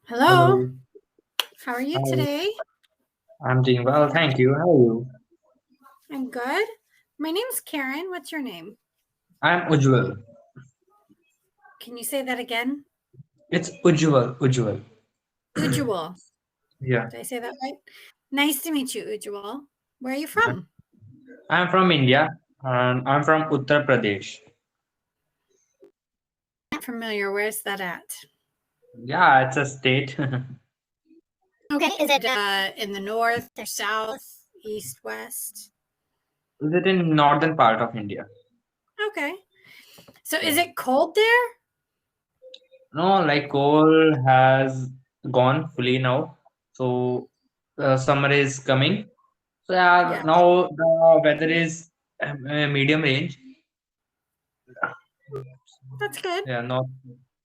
Hello, Hello. how are you Hi. today? I'm doing well, thank you. How are you? I'm good. My name's Karen. What's your name? I'm Ujjwal. Can you say that again? It's Ujjwal. Ujjwal. Ujjwal. Yeah. Did I say that right? Nice to meet you, Ujjwal. Where are you Yeah. from? I'm from India and I'm from Uttar Pradesh. Not familiar. Where's that at? Yeah, it's a state. Okay. Is it in the north or south, east, west? Is it in northern part of India? Okay. So Yeah. is it cold there? No, like coal has gone fully now. So summer is coming. So yeah, Yeah, now the weather is medium range. that's good.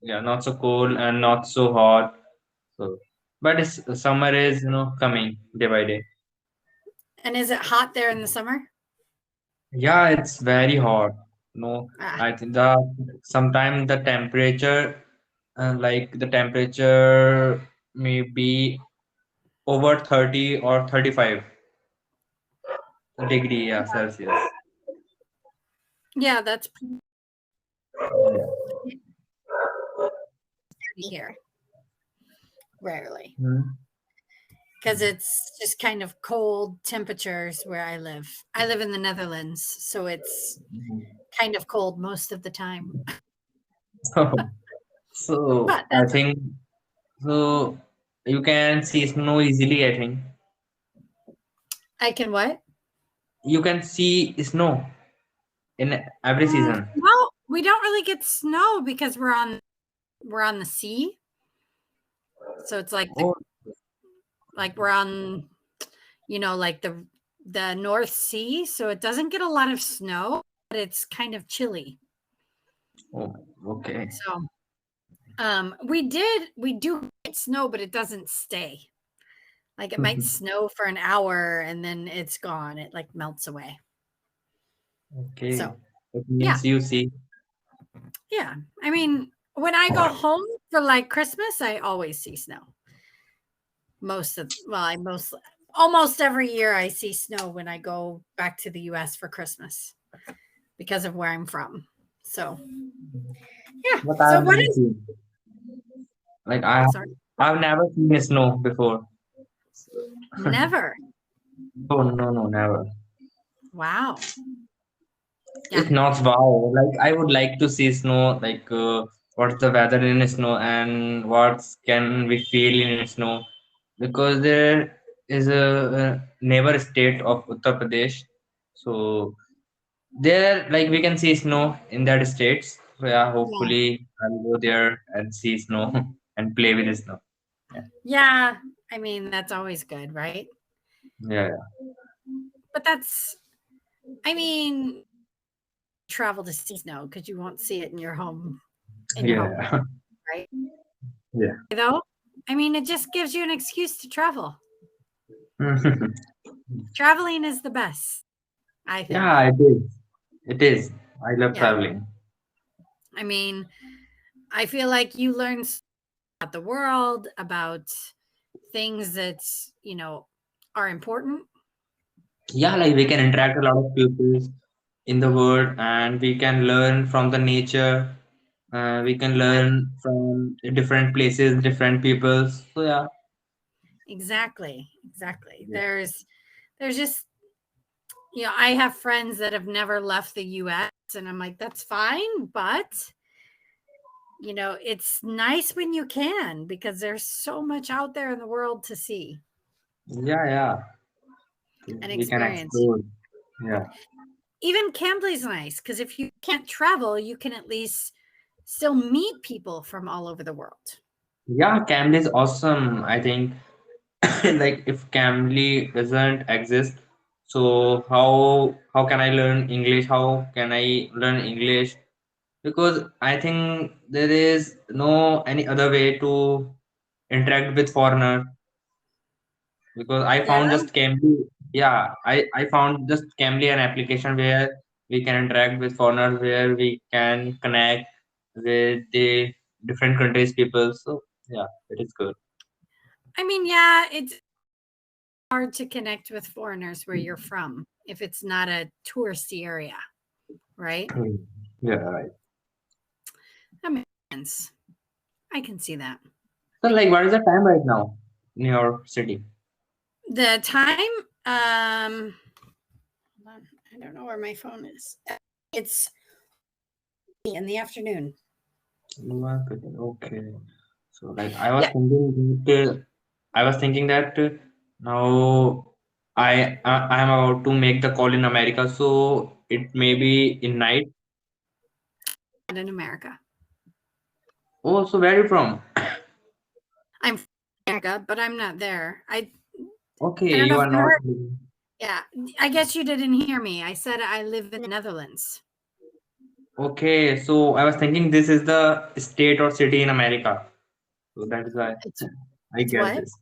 Yeah, not so cold and not so hot. So, but it's summer is coming day by day. And is it hot there in the summer? Yeah, it's very hot. No, Ah, I think the sometime the temperature, like the temperature may be over 30 or 35 degree, yeah, Celsius. yeah, that's Yeah. pretty here. Rarely. Hmm. Because it's just kind of cold temperatures where I live. I live in the Netherlands, so it's kind of cold most of the time. So But I that's think so you can see snow easily. I think I can what? you can see snow in every season. Well, we don't really get snow because we're on the sea, so it's like Oh, we're on like the North Sea, so it doesn't get a lot of snow, but it's kind of chilly. oh, okay. So we do get snow, but it doesn't stay. Like it might snow for an hour and then it's gone. It like melts away. Okay. So It yeah, means you see. yeah. I mean, when I go home for like Christmas, I always see snow. I almost every year I see snow when I go back to the US for Christmas because of where I'm from. So yeah. But So I've what never is seen. Like sorry? I've never seen snow before. Never. Oh no, no, never. Wow. Yeah. It's not wow. Like I would like to see snow. Like what's the weather in snow and what can we feel in snow? Because there is a neighbor state of Uttar Pradesh. So there, like we can see snow in that states. So yeah, Yeah. hopefully I'll go there and see snow and play with the snow. Yeah, Yeah. I mean, that's always good, right? yeah, But I mean, travel to see snow because you won't see it in your home, yeah, right? yeah. Though, I mean, it just gives you an excuse to travel. Yeah. Traveling is the best, I think. Yeah, it is. It is. I love Yeah. traveling. I mean, I feel like you learn about the world, about things that, are important. Yeah, like we can interact a lot of people in the world, and we can learn from the nature. We can Right. learn from different places, different peoples. So yeah, Exactly. Exactly. yeah, There's just, I have friends that have never left the US and I'm like, that's fine, but it's nice when you can because there's so much out there in the world to see yeah, yeah. and We can experience. explore. Yeah, Even Cambly's nice because if you can't travel, you can at least still meet people from all over the world. yeah. Cambly is awesome. I think like if Cambly doesn't exist, so how can I learn English? How can I learn English? Because I think there is no any other way to interact with foreigner. Because I Yeah. found just Cambly, yeah, I found just Cambly an application where we can interact with foreigners, where we can connect with the different countries people. So yeah, it is good. I mean, yeah, it's hard to connect with foreigners where you're from if it's not a touristy area, right? Yeah, right. That makes sense. I can see that. So, like, what is the time right now in your city? The time, hold on, I don't know where my phone is. It's in the afternoon. Okay. So, like, Yeah, I was thinking that now I am about to make the call in America, so it may be in night. in America. Oh, so where are you from? I'm from America, but I'm not there. I Okay, don't know you if are you not. heard. Yeah, I guess you didn't hear me. I said I live in the Netherlands. Okay, so I was thinking this is the state or city in America. So that is why It's I it's guess what? this.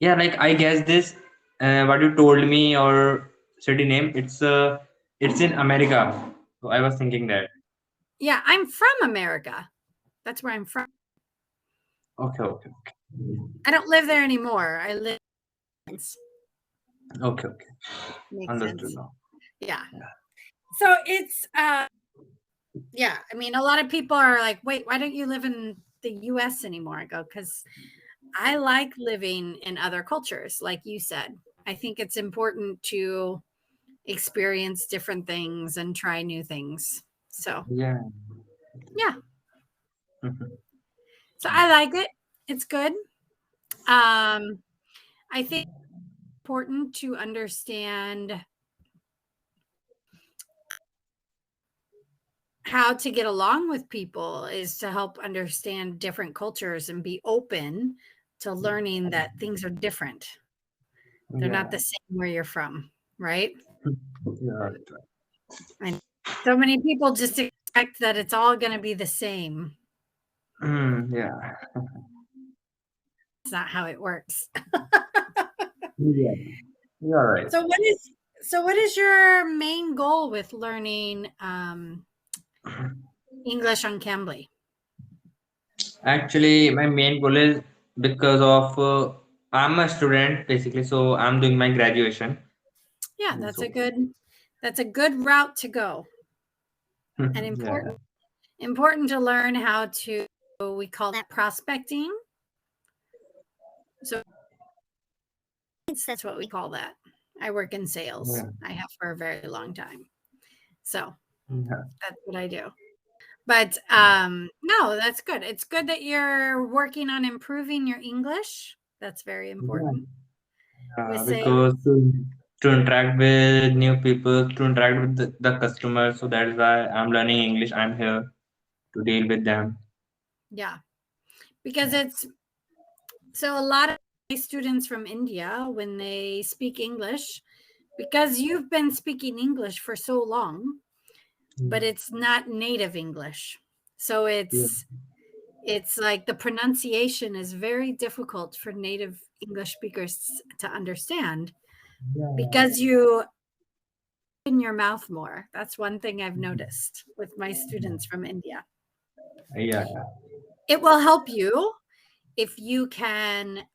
Yeah, like I guess this. What you told me or city name, it's in America. So I was thinking that. Yeah, I'm from America. That's where I'm from. Okay, okay, I don't live there anymore. I live. okay, okay. Makes Understood sense. now. Yeah. Yeah. So it's yeah, I mean a lot of people are like, "Wait, why don't you live in the US anymore?" I go, "Cuz I like living in other cultures, like you said. I think it's important to experience different things and try new things." So, Yeah. yeah. Mhm. So I like it. It's good. I think it's important to understand how to get along with people is to help understand different cultures and be open to learning that things are different. They're not Yeah. the same where you're from, right? Yeah. Right, right. And so many people just expect that it's all going to be the same. Yeah. It's not how it works. Yeah. You're right. So what is your main goal with learning English on Cambly? Actually, my main goal is because of I'm a student basically, so I'm doing my graduation. Yeah, So that's a good route to go and yeah, important to learn how to, we call that prospecting. So that's what we call that. I work in sales. yeah, I have for a very long time. So yeah, that's what I do. But no, that's good. It's good that you're working on improving your English. That's very yeah. important with Because sales. to interact with new people, to interact with the customers, so that is why I'm learning English. I'm here to deal with them. Yeah. Because it's so a lot of my students from India, when they speak English, because you've been speaking English for so long, but it's not native English. So Yeah, it's like the pronunciation is very difficult for native English speakers to understand yeah, because you in your mouth more. That's one thing I've noticed with my students from India. yeah, It will help you if you can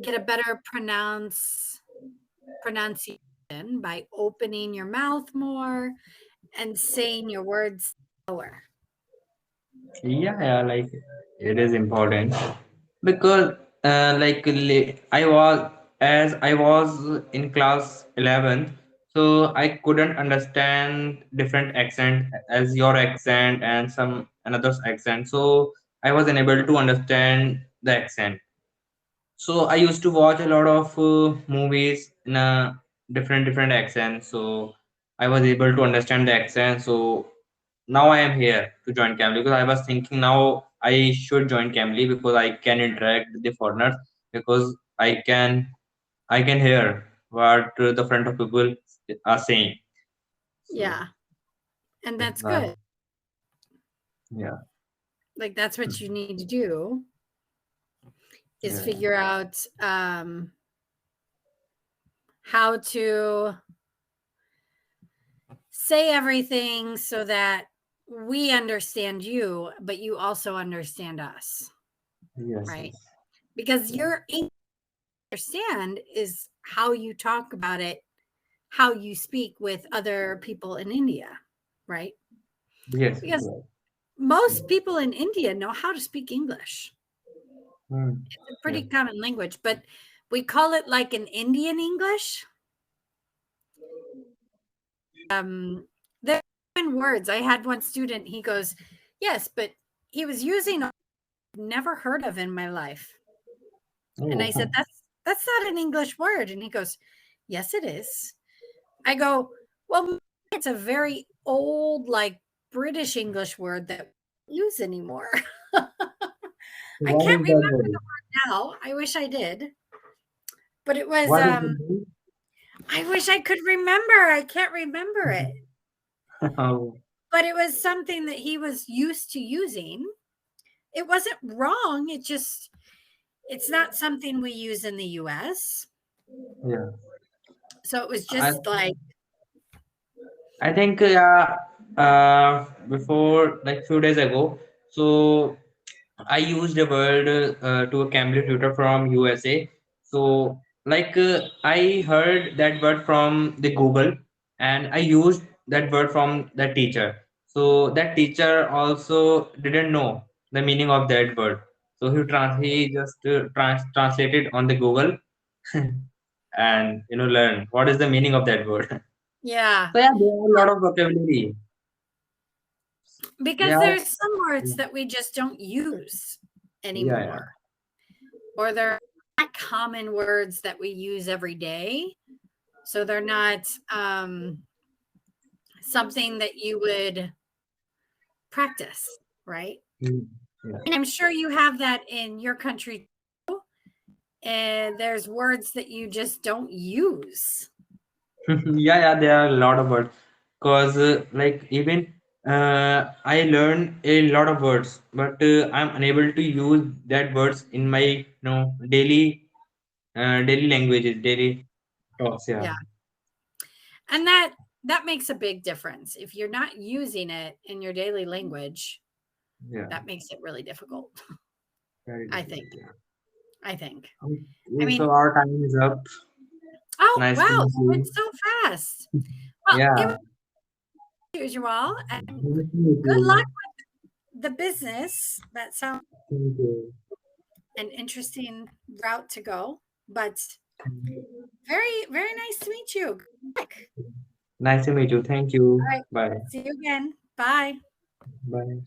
get a better pronunciation by opening your mouth more and saying your words slower. yeah. Like it is important because I was in class 11, so I couldn't understand different accent as your accent and some another's accent, so I was unable to understand the accent. So I used to watch a lot of movies in a different accents, so I was able to understand the accent. So now I am here to join Cambly because I was thinking now I should join Cambly because I can interact with the foreigners because I can hear what the front of people are saying. So Yeah. And that's that's why, good. yeah, Like that's what you need to do is yeah, figure out how to say everything so that we understand you, but you also understand us, yes, right? yes, because your English understand is how you talk about it, how you speak with other people in India, right? Yes. Because Right. most people in India know how to speak English. Hmm. It's a Yes. pretty common language, but we call it like an Indian English. There are words. I had one student, he goes, yes, but he was using I've never heard of in my life. And I said, Oh. that's not an English word. And he goes, yes, it is. I go, well, it's a very old, like British English word that we use anymore. I What can't is that remember the word? word now. I wish I did. But it was What is the I wish I could remember. I can't remember it. name? Oh, But it was something that he was used to using. It wasn't wrong. It's not something we use in the US. yeah. So it was I just like, I think yeah. Before like few days ago, so I used a word to a cambly tutor from USA. So like I heard that word from the Google, and I used that word from the teacher. So that teacher also didn't know the meaning of that word. So he just translated on the Google and learn what is the meaning of that word. yeah, So yeah, there are a lot of vocabulary. They because are there's some words that we just don't use yeah, yeah. anymore, or they're not common words that we use every day. So they're not something that you would practice, right? Mm, yeah. And I'm sure you have that in your country too. And there's words that you just don't use. Yeah, yeah, there are a lot of words. Cause like even I learn a lot of words, but I'm unable to use that words in my daily languages, daily talks. Yeah, Yeah. And that makes a big difference. If you're not using it in your daily language, yeah, that makes it really difficult, very I difficult. think. Yeah. I think. I Okay, so mean, our time is up. oh Nice to wow, meet that went you. so fast. Well, it Yeah, was usual. And nice to meet good luck you. with the business. That sounds Thank you. an interesting route to go, but very, very nice to meet you. Good luck. Nice to meet you. Thank All you. right. Bye. See you again. Bye. Bye.